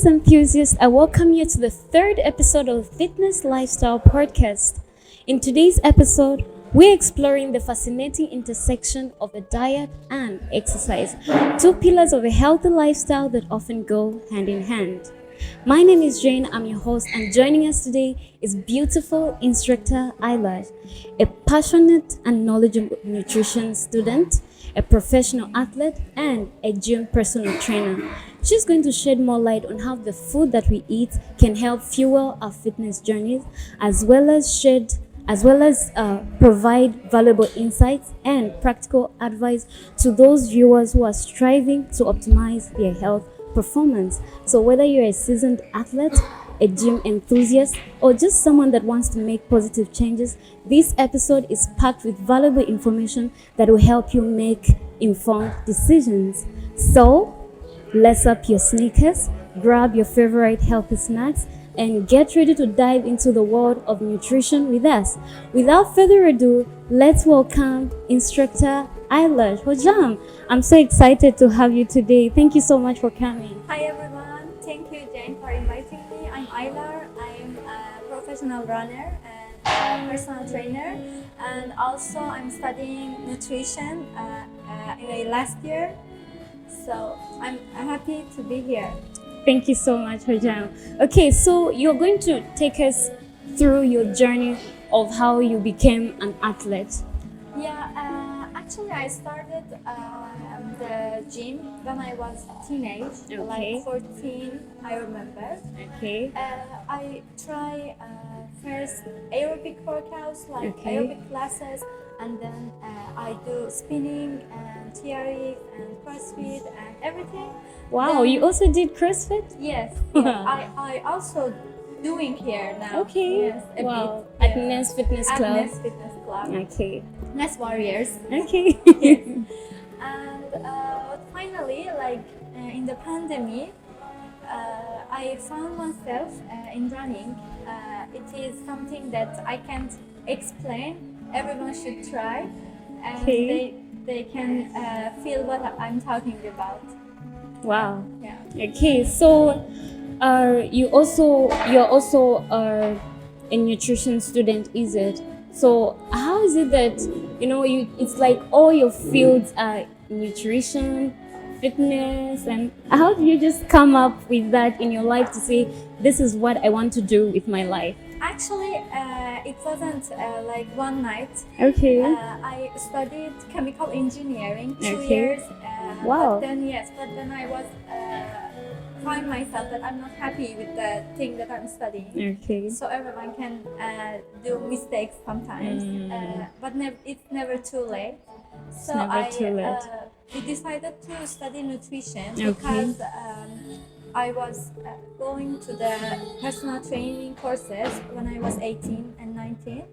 fitness enthusiasts, I welcome you to the third episode of Fitness Lifestyle Podcast. In today's episode, we're exploring the fascinating intersection of a diet and exercise, two pillars of a healthy lifestyle that often go hand in hand. My name is Jane, I'm your host, and joining us today is beautiful instructor Ayla, a passionate and knowledgeable nutrition student, a professional athlete, and a gym personal trainer. She's going to shed more light on how the food that we eat can help fuel our fitness journeys, as well as provide valuable insights and practical advice to those viewers who are striving to optimize their health performance. So whether you're a seasoned athlete, a gym enthusiast, or just someone that wants to make positive changes, this episode is packed with valuable information that will help you make informed decisions. So lace up your sneakers, grab your favorite healthy snacks, and get ready to dive into the world of nutrition with us. Without further ado, let's welcome instructor Ayla. Hojam, I'm so excited to have you today. Thank you so much for coming. Hi everyone, thank you Jane for inviting me. I'm Ayla. I'm a professional runner and a personal trainer, and also I'm studying nutrition in the last year. So I'm happy to be here. Thank you so much, Hojam. Okay, so you're going to take us through your journey of how you became an athlete. Yeah, actually I started the gym when I was teenage, like 14, I remember. Okay. I try first aerobic workouts, like aerobic classes, and then I do spinning and TRX and CrossFit and everything. Wow, you also did CrossFit? Yes, I also doing here now. Okay. Yes, a wow. bit. At Nes Fitness Club. At Nes Fitness Club. Okay. Nes Warriors. Okay. Yes. And finally, like in the pandemic, I found myself in running. It is something that I can't explain. Everyone should try, and they can feel what I'm talking about. Wow. Yeah. Okay, so you're also a nutrition student, is it? So how is it that it's like all your fields are nutrition, fitness, and how do you just come up with that in your life to say this is what I want to do with my life? Actually, it wasn't like one night. Okay. I studied chemical engineering 2 Okay. years. Wow. But then I was find myself that I'm not happy with the thing that I'm studying. Okay. So everyone can do mistakes sometimes, but it's never too late. So we decided to study nutrition because I was going to the personal training courses when I was 18 and 19.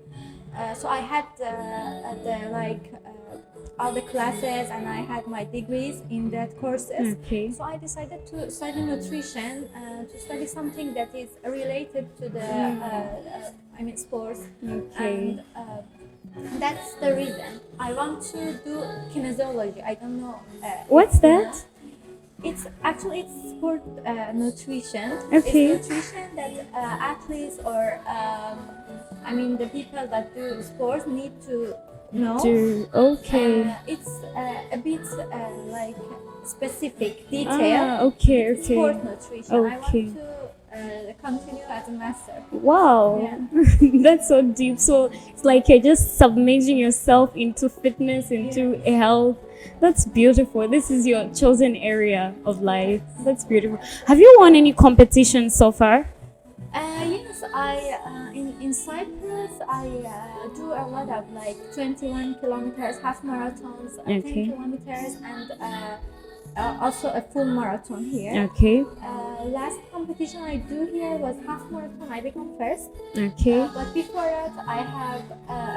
So I had all the classes, and I had my degrees in that courses. Okay. So I decided to study nutrition, to study something that is related to the sports. Okay. And that's the reason I want to do kinesiology. I don't know. What's that? It's sport nutrition. Okay. It's nutrition that athletes or the people that do sports need to know. It's a bit like specific detail. Okay. It's sport nutrition. Okay. I want to continue as a master. Wow, Yeah. that's so deep. So it's like you're just submerging yourself into fitness, into health. That's beautiful. This is your chosen area of life. That's beautiful. Have you won any competitions so far? Yes, in Cyprus I do a lot of like 21 kilometers, half marathons, 10 kilometers, and also a full marathon here. Okay. Last competition I do here was half marathon. I become first. Okay. But before that, I have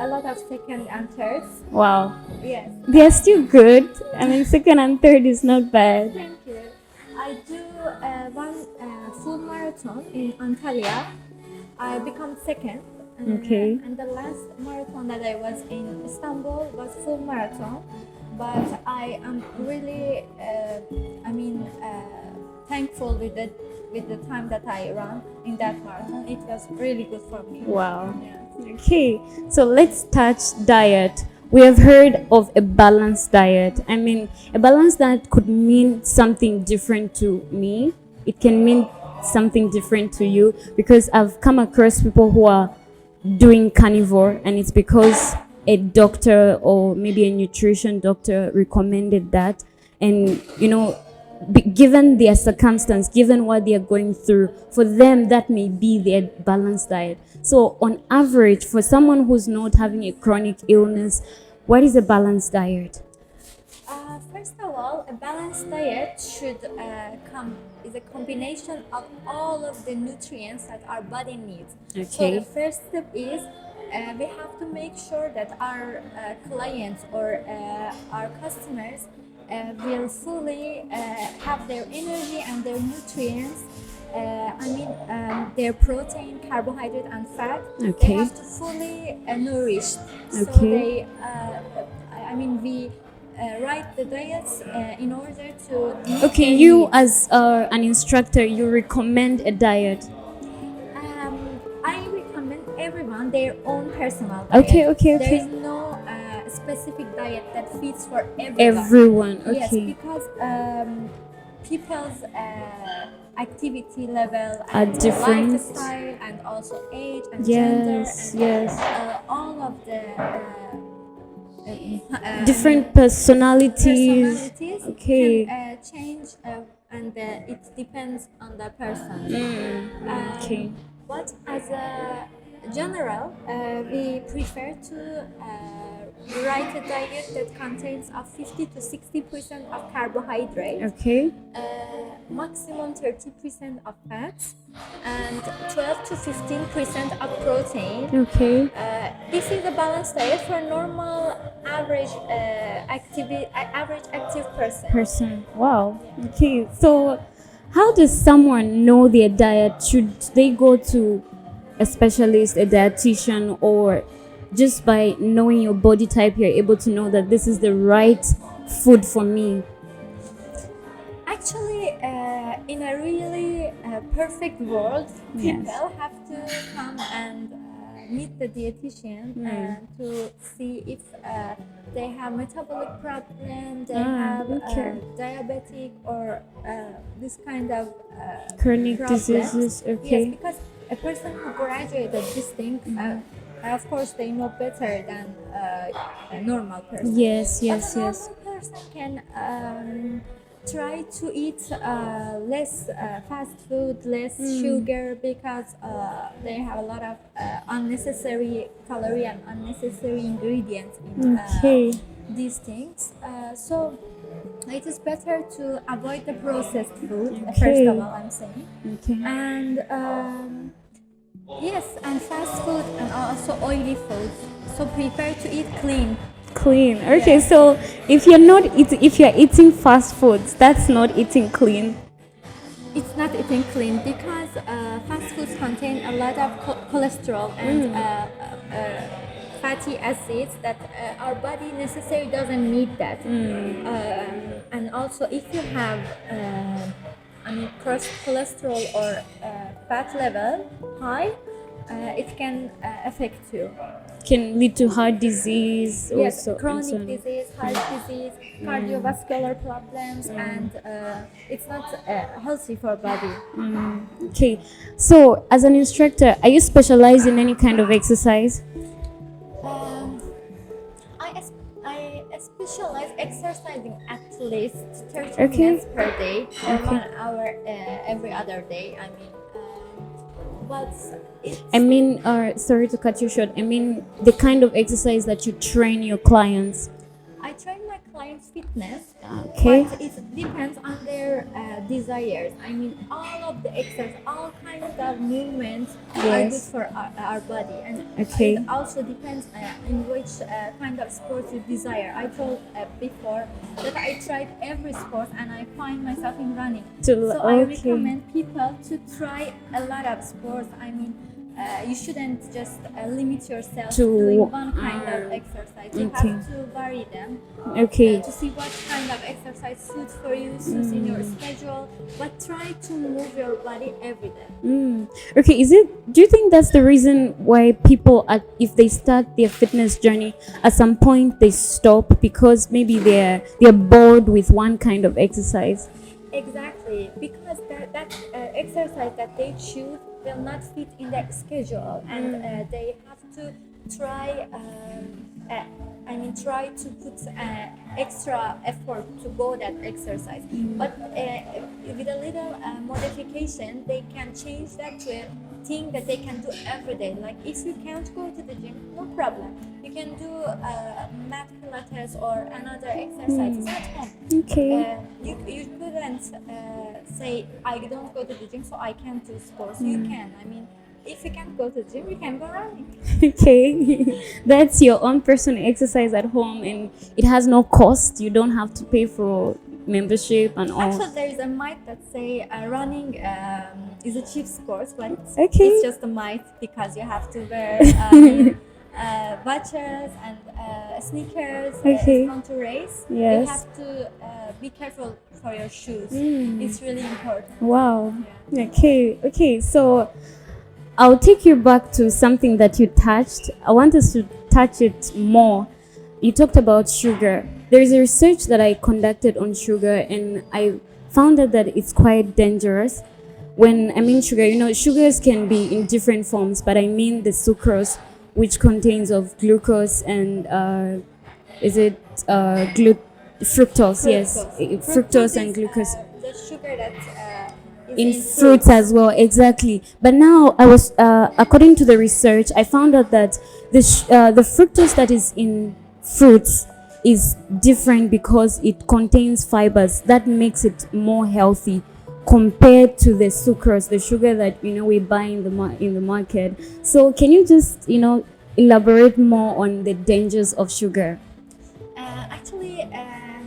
a lot of second and thirds. Wow. Yes. They're still good. I mean, second and third is not bad. Thank you. I do one full marathon in Antalya. I become second. And the last marathon that I was in Istanbul was full marathon. But I am really, thankful with the time that I ran in that marathon. It was really good for me. Wow. Yeah. Okay, so let's touch diet. We have heard of a balanced diet. I mean, a balanced diet could mean something different to me. It can mean something different to you, because I've come across people who are doing carnivore, and it's because a doctor or maybe a nutrition doctor recommended that. And given their circumstance, given what they are going through, for them that may be their balanced diet. So on average, for someone who's not having a chronic illness, what is a balanced diet? First of all, a balanced diet should is a combination of all of the nutrients that our body needs. Okay. So the first step is we have to make sure that our clients or our customers will fully have their energy and their nutrients. Their protein, carbohydrate, and fat. Okay. They have to fully nourished. So Okay. we write the diets in order to. Okay, you as an instructor, you recommend a diet. I recommend everyone their own personal diet. Okay. There is no specific diet that fits for everyone. Everyone, okay. Yes, because people's activity level Are and different. lifestyle and also age and Yes, gender and yes. all of the Different personalities. Okay. can change and it depends on the person. Okay. But as a general, we prefer to write a diet that contains of 50 to 60% of carbohydrate, Okay. Maximum 30% of fats, and 12 to 15% of protein. Okay. This is a balanced diet for normal, average active person. Wow. Okay. So, how does someone know their diet? Should they go to a specialist, a dietitian, or just by knowing your body type, you're able to know that this is the right food for me? Actually, in a really perfect world, Yes. people have to come and meet the dietitian to see if they have metabolic problem, they have diabetic or this kind of Chronic problems. diseases. Okay. Yes, because a person who graduated this thing, of course, they know better than a normal person. Yes. But a normal person can try to eat less fast food, less sugar, because they have a lot of unnecessary calorie and unnecessary ingredients in Okay. these things. So it is better to avoid the processed food. Okay. First of all, I'm saying, Okay. and yes, and fast food and also oily foods. So prepare to eat clean. Clean. Okay. Yeah. So if you're eating fast foods, that's not eating clean. It's not eating clean because fast foods contain a lot of cholesterol and fatty acids that our body necessarily doesn't need that. And also, if you have cholesterol or fat level high, it can affect you. Can lead to heart disease. Yes, also, chronic disease, heart disease, cardiovascular problems, and it's not healthy for body. Okay. So, as an instructor, are you specialized in any kind of exercise? I specialize exercising at least 30 Okay. minutes per day or 1 hour every other day. But it's Sorry to cut you short. I mean, the kind of exercise that you train your clients. I train my clients' fitness, Okay. but it depends on their desires. All of the exercise, all kinds of movements are good Yes. for our body, and Okay. it also depends in which kind of sport you desire. I told before that I tried every sport and I find myself in running. So I recommend people to try a lot of sports. you shouldn't just limit yourself to To doing one kind of exercise. You okay. have to vary them Okay. to see what kind of exercise suits for you, suits in your schedule. But try to move your body every day. Okay, do you think that's the reason why people if they start their fitness journey at some point they stop because maybe they're bored with one kind of exercise? Exactly, because that exercise that they choose will not fit in their schedule, and they have to try. Try to put extra effort to go that exercise. But with a little modification, they can change that to a thing that they can do every day. Like if you can't go to the gym, no problem. You can do mat pilates or another exercises at home. Okay. You couldn't say I don't go to the gym, so I can't do sports. You can. If you can't go to the gym, you can go running. Okay. That's your own personal exercise at home and it has no cost. You don't have to pay for membership and all. Actually, there is a myth that say running is a cheap sport, but Okay. it's just a myth because you have to wear watches and sneakers. Okay. If you want to race, Yes. you have to be careful for your shoes. It's really important. Wow. Okay. So I'll take you back to something that you touched. I want us to touch it more. You talked about sugar. There is a research that I conducted on sugar, and I found out that it's quite dangerous. When I mean sugar, sugars can be in different forms, but I mean the sucrose, which contains of glucose and fructose? Yes, fructose and glucose. The sugar that In fruits as well, exactly. But now I was according to the research, I found out that the fructose that is in fruits is different because it contains fibers that makes it more healthy compared to the sucrose, the sugar that we buy in the market. So can you just elaborate more on the dangers of sugar? Actually,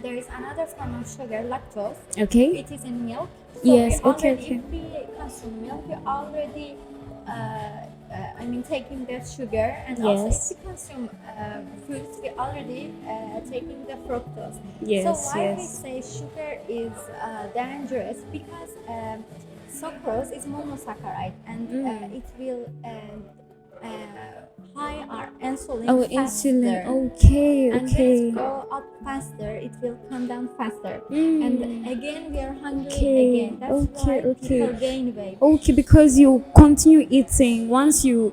there is another form of sugar, lactose. Okay. It is in milk. Yes, we okay. If we consume milk, we already, taking that sugar, and also Yes. if we consume fruits, we already taking the fructose. Yes, So why we yes. say sugar is dangerous? Because sucrose is monosaccharide, and it will high our insulin Oh, faster. insulin. Okay, And when okay. it go up faster, it will come down faster. Mm. And again, we are hungry Okay, again. That's why people gain weight. Okay, because you continue eating. Once you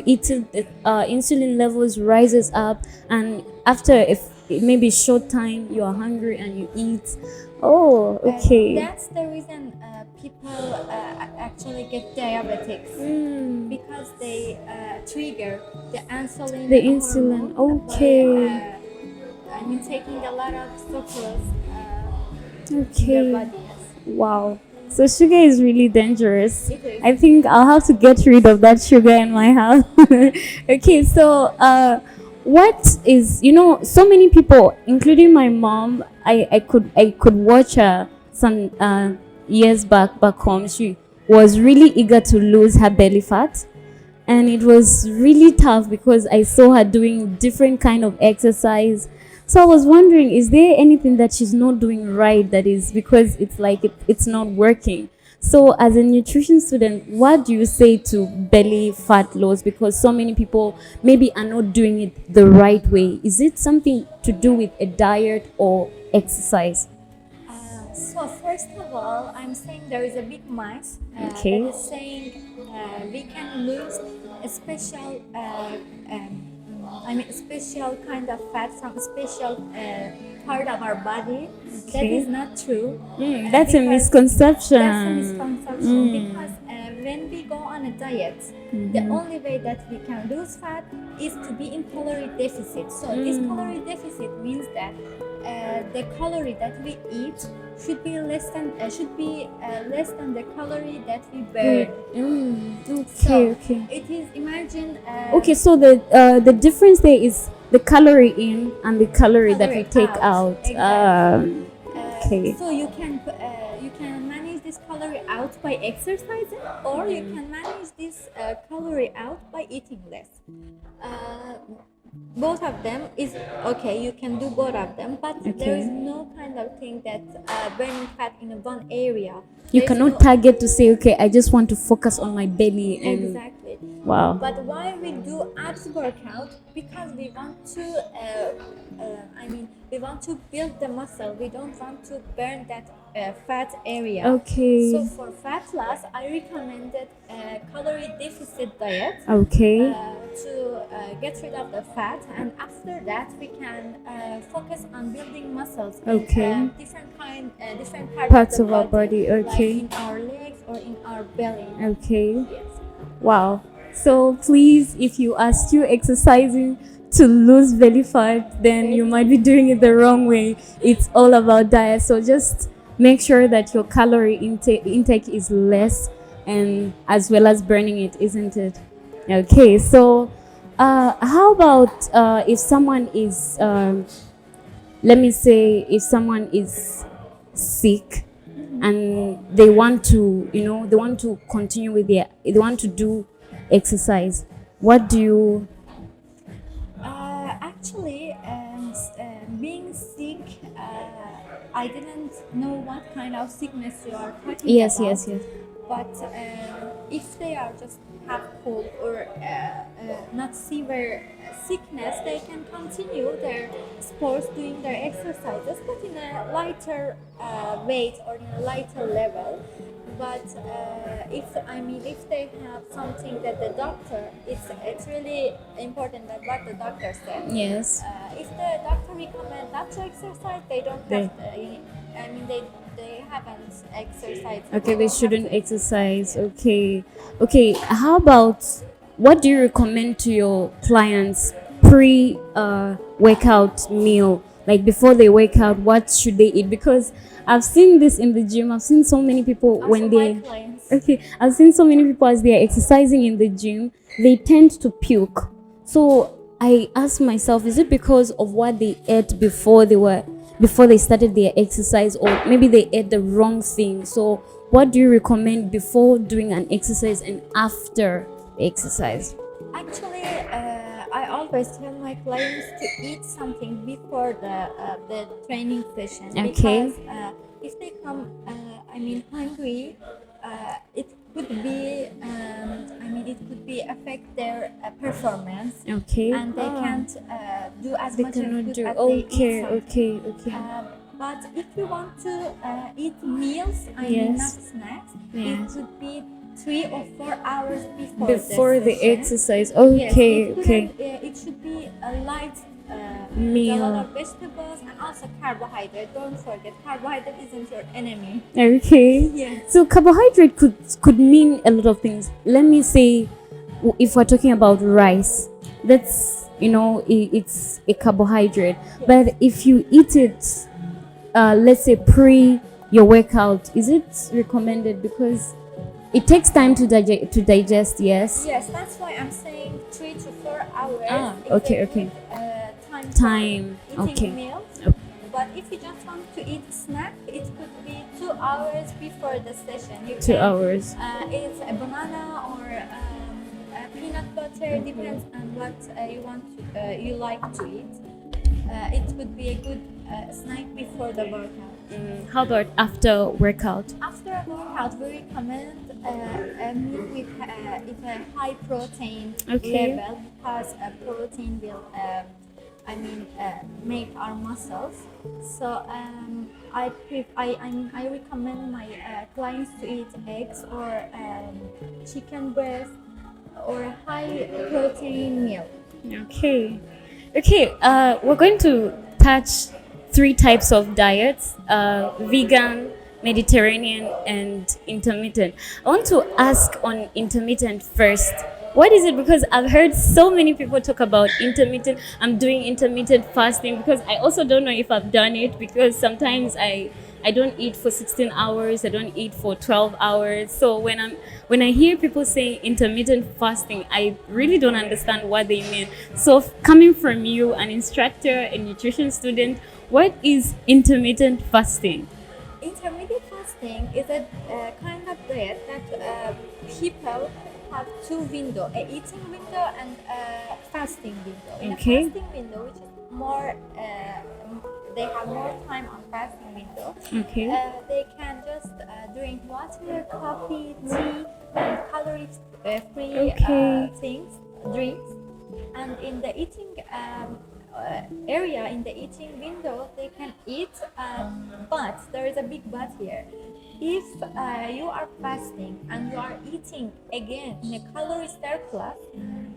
eat it, the insulin levels rises up, and after if maybe short time you are hungry and you eat. Oh, okay. That's the reason people actually get diabetics because they trigger the insulin. The insulin. hormone Okay. by, taking a lot of sucrose in Okay. their body. Yes. Wow. So sugar is really dangerous. It is. I think I'll have to get rid of that sugar in my house. Okay, so what is so many people, including my mom, I could watch her some years back home. She was really eager to lose her belly fat. And it was really tough because I saw her doing different kind of exercise. So I was wondering, is there anything that she's not doing right that is because it's like it's not working? So as a nutrition student, what do you say to belly fat loss? Because so many people maybe are not doing it the right way. Is it something to do with a diet or exercise? So first of all, I'm saying there is a big myth Okay. that is saying we can lose a special, special kind of fat from a special part of our body. That Okay. is not true. That's a Because misconception. That's a misconception because when we go on a diet, the only way that we can lose fat is to be in calorie deficit. So this calorie deficit means that the calorie that we eat should be less than the calorie that we burn. Okay, okay. It is imagine. Okay, so the difference there is the calorie in and the calorie that we Calorie take out. Exactly. Okay. So you can manage this calorie out out by exercising, or you can manage this calorie out by eating less. Uh, Both of them is okay. You can do both of them, but there is no kind of thing that burning fat in one area. You There is cannot no- target to say, okay, I just want to focus on my belly and Exactly. wow. But why we do abs workout? Because we want to, we want to build the muscle. We don't want to burn that fat area. Okay. So for fat loss, I recommended calorie deficit diet. Okay. To get rid of the fat, and after that we can focus on building muscles. Okay. In, different Parts of our body. like Okay. in our legs or in our belly. Okay. Yes. Wow. So please, if you are still exercising to lose belly fat, then you might be doing it the wrong way. It's all about diet. So just make sure that your calorie intake is less, and as well as burning it, isn't it? Okay. So how about if someone is, let me say, if someone is sick and they want to, they want to continue with they want to do exercise, what do you? Actually, being sick, I didn't know what kind of sickness you are talking Yes, about. yes, yes. But if they are just have cold or not severe sickness, they can continue their sports, doing their exercises, but in a lighter weight or in a lighter level. But if they have something that the doctor, it's really important that what the doctor said. Yes. If the doctor recommend not to exercise, they don't have. They haven't exercised. Okay, they shouldn't exercise. Okay. Okay, how about, what do you recommend to your clients pre workout meal? Like before they work out, what should they eat? Because I've seen this in the gym. I've seen so many people Also when my they clients. okay, I've seen so many people as they are exercising in the gym, they tend to puke. So I ask myself, is it because of what they ate before they started their exercise, or maybe they ate the wrong thing? So what do you recommend before doing an exercise and after the exercise? Actually, I always tell my clients to eat something before the training session. Okay. Because if they come, hungry, it could be, it could be affect their performance. Okay. And they can't do as much as Cannot good do. as they eat Okay, something. okay. But if you want to eat meals, Yes. not snacks, Yes. it would be 3 or 4 hours Before the session. exercise. Yes, Okay, it okay. it should be a light Meal. with a lot of vegetables and also carbohydrate. Don't forget, carbohydrate isn't your enemy. Okay. Yes. So carbohydrate could mean a lot of things. Let me say, if we're talking about rice, that's, it's a carbohydrate. But if you eat it, let's say pre your workout, is it recommended? Because it takes time to digest. Yes. Yes, that's why I'm saying 3 to 4 hours. is Okay, a okay. good, Time. for eating Okay. meals. But if you just want to eat snack, it could be 2 hours before the session. You 2 can, hours. Eat a banana or peanut butter. Depends on what you like to eat. It would be a good snack before the workout. How about after workout? After a workout, we recommend a meal with a high protein Okay. level, because protein will, make our muscles. So I recommend my clients to eat eggs or chicken breast or a high protein meal. Okay. Okay, we're going to touch 3 types of diets: vegan, Mediterranean, and intermittent. I want to ask on intermittent first. What is it? Because I've heard so many people talk about intermittent. I'm doing intermittent fasting, because I also don't know if I've done it, because sometimes I don't eat for 16 hours, I don't eat for 12 hours. So when I hear people say intermittent fasting, I really don't understand what they mean. So coming from you, an instructor, a nutrition student, what is intermittent fasting? intermittent fasting is a kind of diet that people have two windows, a eating window and a fasting window. In a fasting window, which is more, they have more time on fasting window. They can just drink water, coffee, tea, and calorie-free things, drinks. And in the eating area, in the eating window, they can eat, but there is a big but here. If you are fasting and you are eating again in a calorie surplus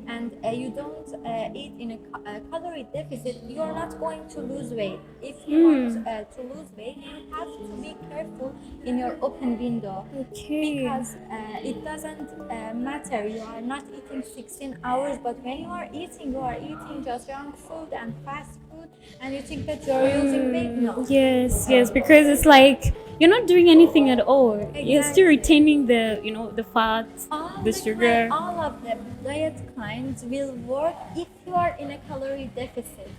and you don't eat in a calorie deficit, you are not going to lose weight. If you want to lose weight, you have to be careful in your open window, because it doesn't matter. You are not eating 16 hours, but when you are eating just junk food and fast food, and you think that you are losing weight. No. Yes, because it's like you're not doing anything at all. Exactly. You're still retaining the the fats, the sugar. All of the diet kinds will work if you are in a calorie deficit.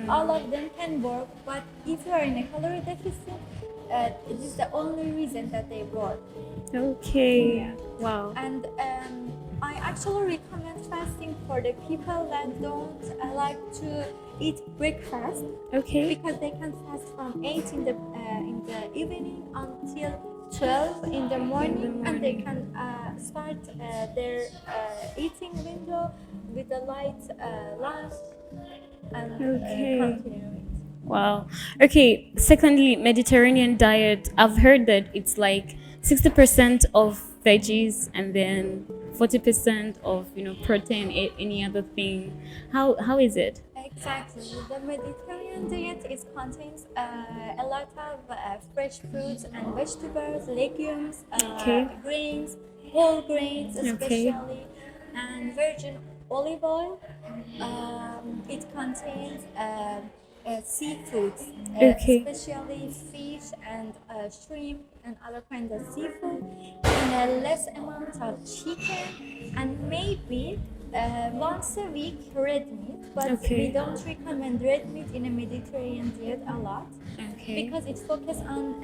All of them can work, but if you are in a calorie deficit, it is the only reason that they work. Wow. And I actually recommend fasting for the people that don't like to eat breakfast. Because they can fast from 8 in the evening until 12 in the morning, and they can start their eating window with a light lunch and continue it. Wow. Secondly, Mediterranean diet. I've heard that it's like 60% of veggies and then 40% of protein, any other thing. How is it? Exactly. The Mediterranean diet contains a lot of fresh fruits and vegetables, legumes, grains, whole grains especially, and virgin olive oil. It contains seafoods, especially fish and shrimp and other kinds of seafood, in a less amount of chicken, and maybe once a week red meat, but we don't recommend red meat in a Mediterranean diet a lot, because it focuses on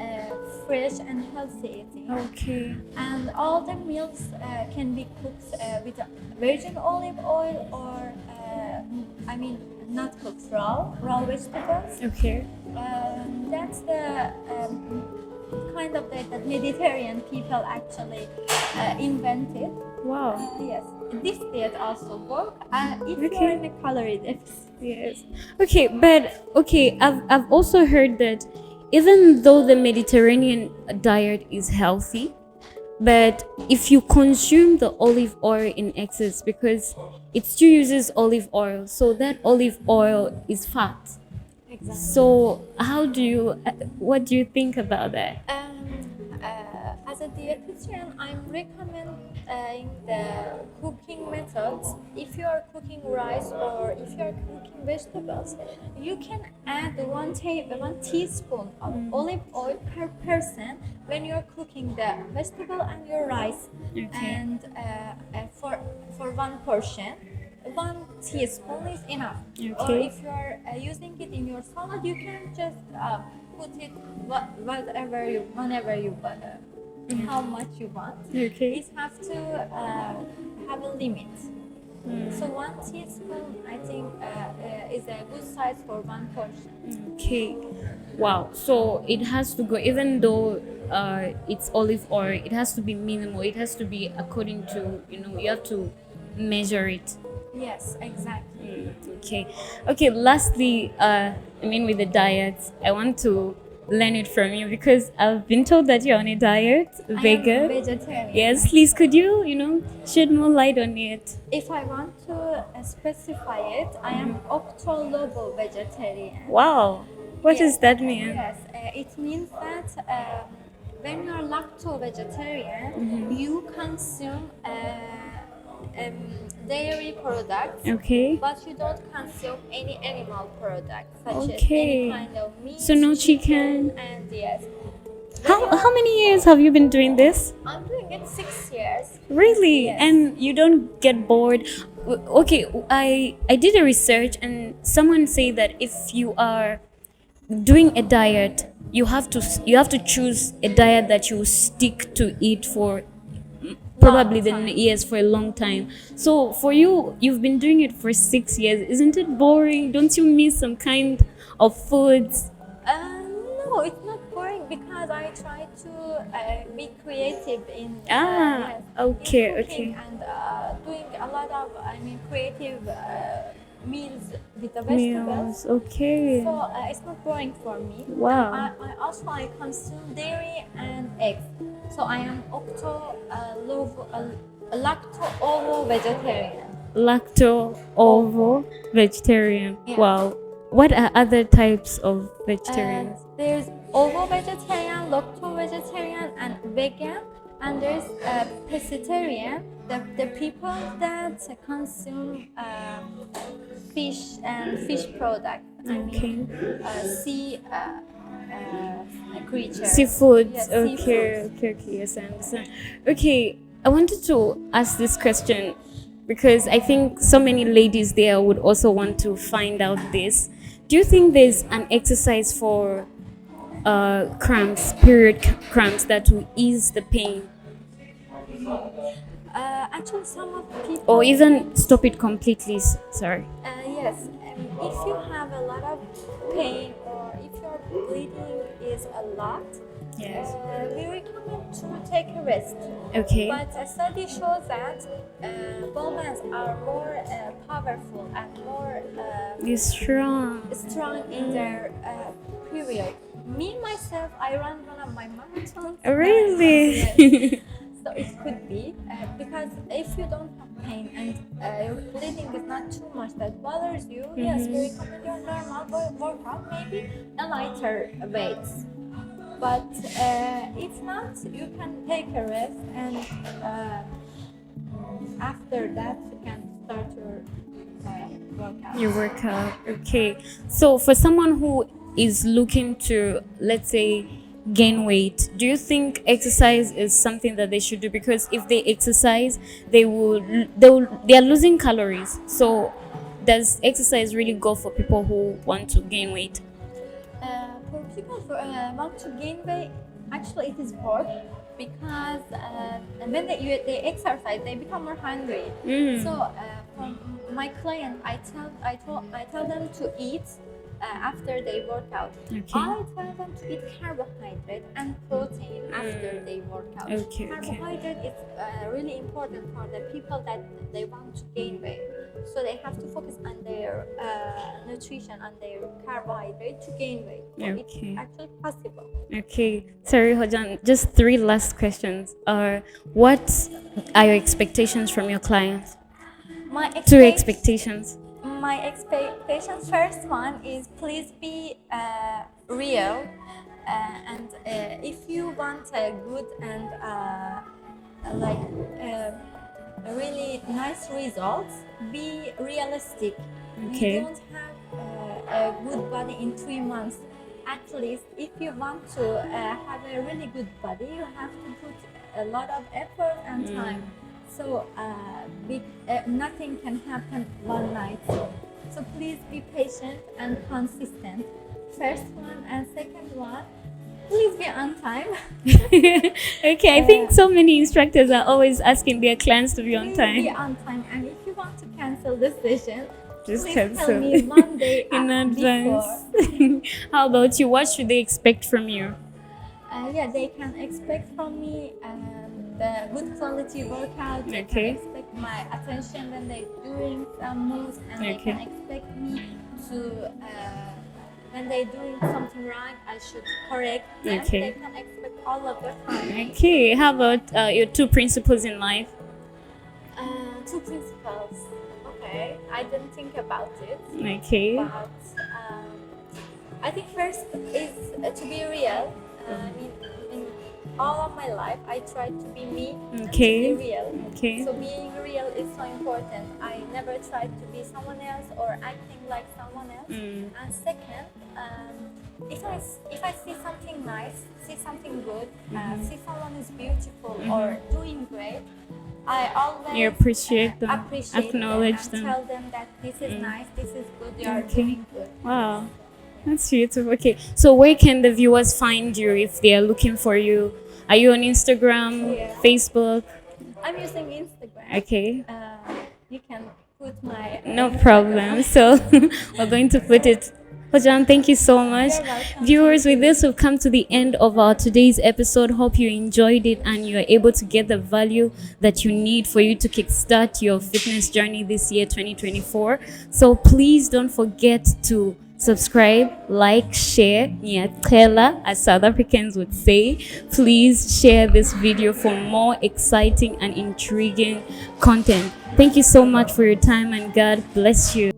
fresh and healthy eating. And all the meals can be cooked with virgin olive oil or not cooked, raw vegetables. That's the kind of diet that Mediterranean people actually invented. Wow. Yes, this diet also works if you are in a calorie deficit. Yes. I've also heard that even though the Mediterranean diet is healthy, but if you consume the olive oil in excess, because it still uses olive oil, so that olive oil is fat. Exactly. So what do you think about that? As a dietitian, I'm recommending the cooking methods. If you are cooking rice or if you are cooking vegetables, you can add one teaspoon of olive oil per person when you're cooking the vegetable and your rice. And for one portion, 1 teaspoon is enough. Or if you are using it in your salad, you can just put it whenever you want, how much you want. It have to have a limit. So 1 teaspoon, I think, is a good size for one portion. Wow. So it has to go, even though it's olive oil, it has to be minimal. It has to be according to, you have to measure it. Yes, exactly. Lastly, with the diets, I want to learn it from you, because I've been told that you're on a diet, vegan. I am vegetarian. Yes, please, could you, shed more light on it? If I want to specify it, I am octo-lobo vegetarian. Wow. What does that mean? Yes, it means that when you are lacto-vegetarian, you consume dairy products, but you don't consume any animal products, such as any kind of meat. So no chicken. And yes. How many years have you been doing this? I'm doing it 6 years. Really? Yes. And you don't get bored? I did a research, and someone said that if you are doing a diet, you have to choose a diet that you stick to eat for probably the years for a long time. So for you, you've been doing it for 6 years. Isn't it boring? Don't you miss some kind of foods? No, it's not boring because I try to be creative in yes, Okay, in okay. cooking and doing a lot of creative meals with the vegetables. Meals, okay. So it's not boring for me. Wow. I also I consume dairy and eggs. So I am lacto-ovo vegetarian. Lacto-ovo vegetarian. Yeah. Wow. What are other types of vegetarians? There's ovo vegetarian, lacto vegetarian, and vegan. And there's pescatarian, the people that consume fish and fish products. Okay. Sea creatures. Seafoods. Yes, Okay, seafoods. okay, okay. Yes, I understand. Okay, I wanted to ask this question because I think so many ladies there would also want to find out this. Do you think there's an exercise for cramps, period cramps, that will ease the pain, Actually, some of people. or even stop it completely? Sorry. Yes, if you have a lot of pain or if your bleeding is a lot, Yes. we recommend to take a rest. Okay. But a study shows that ball bands are more powerful and more You're strong. strong in their period. Me myself, I run one of my marathons. Really? Yes. So it could be because if you don't have pain and your bleeding is not too much that bothers you, yes, we recommend your normal workout, maybe a lighter weights. But if not, you can take a rest and after that you can start your workout. Your workout. Okay. So for someone who is looking to, let's say, gain weight, do you think exercise is something that they should do? Because if they exercise, they are losing calories. So does exercise really go for people who want to gain weight? For people who want to gain weight, actually it is hard because when they exercise, they become more hungry. So for my client, I tell them to eat after they work out. Okay. I tell them to eat carbohydrate and protein after they work out. Okay, Carbohydrate is really important for the people that they want to gain weight. So they have to focus on their nutrition, on their carbohydrate to gain weight. So Okay. it's actually possible. Okay. Sorry, Hojan. Just 3 last questions. What are your expectations from your clients? My 2 expectations. My expectations, first one is please be real, and if you want a good and really nice results, be realistic. Okay. You don't have a good body in 3 months. At least, if you want to have a really good body, you have to put a lot of effort and time. So nothing can happen one night. So please be patient and consistent. First one, and second one, please be on time. Okay, I think so many instructors are always asking their clients to be on Please time. be on time, and if you want to cancel the session, Just please cancel tell me 1 day in advance. before. How about you? What should they expect from you? They can expect from me the good quality workout. They Okay. can expect my attention when they're doing some moves, and they Okay. can expect me to when they're doing something wrong, I should correct them. Okay. They can expect all of the time. Okay, how about your 2 principles in life? 2 principles. Okay, I didn't think about it. Okay. But I think first is to be real. In all of my life, I tried to be me and Okay. to be real. Okay. So being real is so important. I never tried to be someone else or acting like someone else. And second, if I see something nice, see something good, see someone is beautiful or doing great, I always You appreciate them, appreciate acknowledge them, them. and tell them that this is nice, this is good, you are Okay. doing good. Wow. That's beautiful. Okay, so where can the viewers find you if they are looking for you? Are you on Instagram, Yeah. Facebook? I'm using Instagram. Okay, You can put my no Instagram. problem. So we're going to put it. Hojan, thank you so much. You're welcome. Viewers, Thank with you. this, we've come to the end of our today's episode. Hope you enjoyed it and you are able to get the value that you need for you to kickstart your fitness journey this year, 2024. So please don't forget to subscribe, like, share, yeah, Kela, as South Africans would say. Please share this video for more exciting and intriguing content. Thank you so much for your time and God bless you.